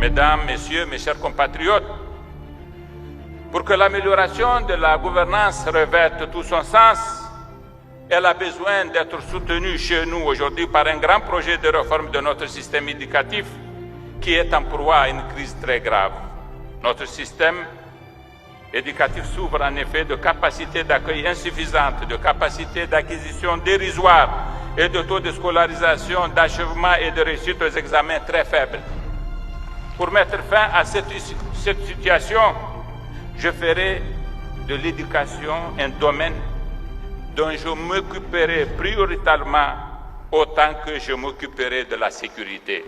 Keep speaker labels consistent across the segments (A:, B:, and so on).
A: Mesdames, Messieurs, mes chers compatriotes, pour que l'amélioration de la gouvernance revête tout son sens, elle a besoin d'être soutenue chez nous aujourd'hui par un grand projet de réforme de notre système éducatif qui est en proie à une crise très grave. Notre système éducatif souffre en effet de capacités d'accueil insuffisantes, de capacités d'acquisition dérisoires et de taux de scolarisation, d'achèvement et de réussite aux examens très faibles. Pour mettre fin à cette situation, je ferai de l'éducation un domaine dont je m'occuperai prioritairement autant que je m'occuperai de la sécurité.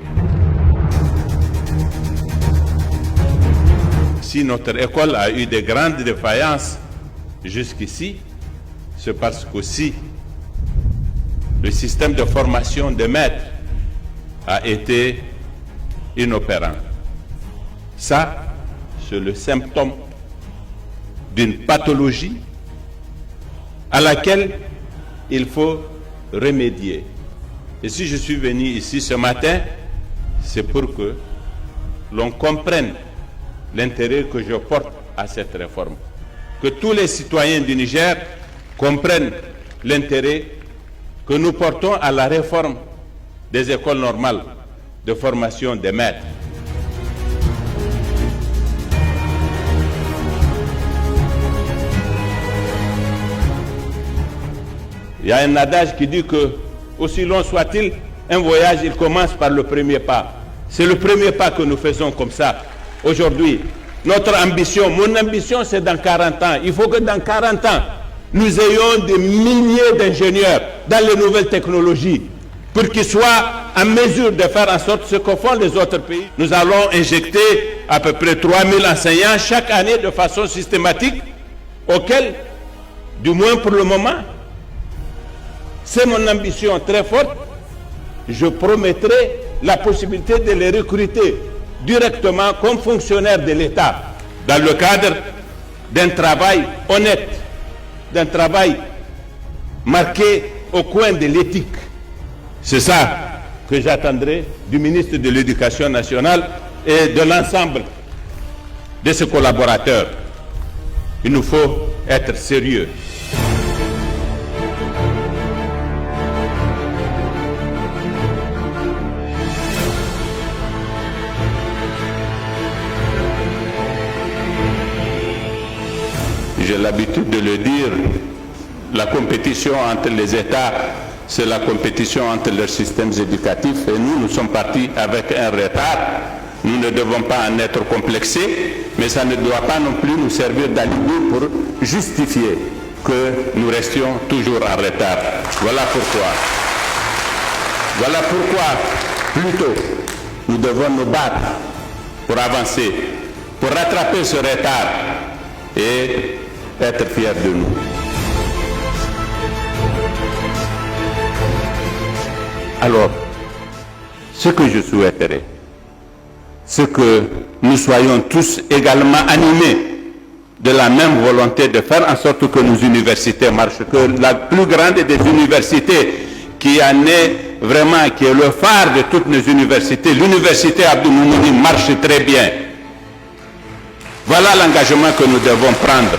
B: Si notre école a eu de grandes défaillances jusqu'ici, c'est parce qu'aussi le système de formation des maîtres a été inopérant. Ça, c'est le symptôme d'une pathologie à laquelle il faut remédier. Et si je suis venu ici ce matin, c'est pour que l'on comprenne l'intérêt que je porte à cette réforme. Que tous les citoyens du Niger comprennent l'intérêt que nous portons à la réforme des écoles normales de formation des maîtres. Il y a un adage qui dit que, aussi long soit-il, un voyage, il commence par le premier pas. C'est le premier pas que nous faisons comme ça. Aujourd'hui, notre ambition, mon ambition, c'est dans 40 ans. Il faut que dans 40 ans, nous ayons des milliers d'ingénieurs dans les nouvelles technologies pour qu'ils soient en mesure de faire en sorte ce que font les autres pays. Nous allons injecter à peu près 3000 enseignants chaque année de façon systématique, auxquels, du moins pour le moment, c'est mon ambition très forte, je promettrai la possibilité de les recruter directement comme fonctionnaires de l'État dans le cadre d'un travail honnête, d'un travail marqué au coin de l'éthique. C'est ça que j'attendrai du ministre de l'Éducation nationale et de l'ensemble de ses collaborateurs. Il nous faut être sérieux. J'ai l'habitude de le dire, la compétition entre les États, c'est la compétition entre leurs systèmes éducatifs et nous sommes partis avec un retard. Nous ne devons pas en être complexés, mais ça ne doit pas non plus nous servir d'alibi pour justifier que nous restions toujours en retard. Voilà pourquoi, plutôt, nous devons nous battre pour avancer, pour rattraper ce retard et être fiers de nous. Alors, ce que je souhaiterais, c'est que nous soyons tous également animés de la même volonté de faire en sorte que nos universités marchent, que la plus grande des universités qui en est vraiment, qui est le phare de toutes nos universités, l'université Abdou Moumouni marche très bien. Voilà l'engagement que nous devons prendre.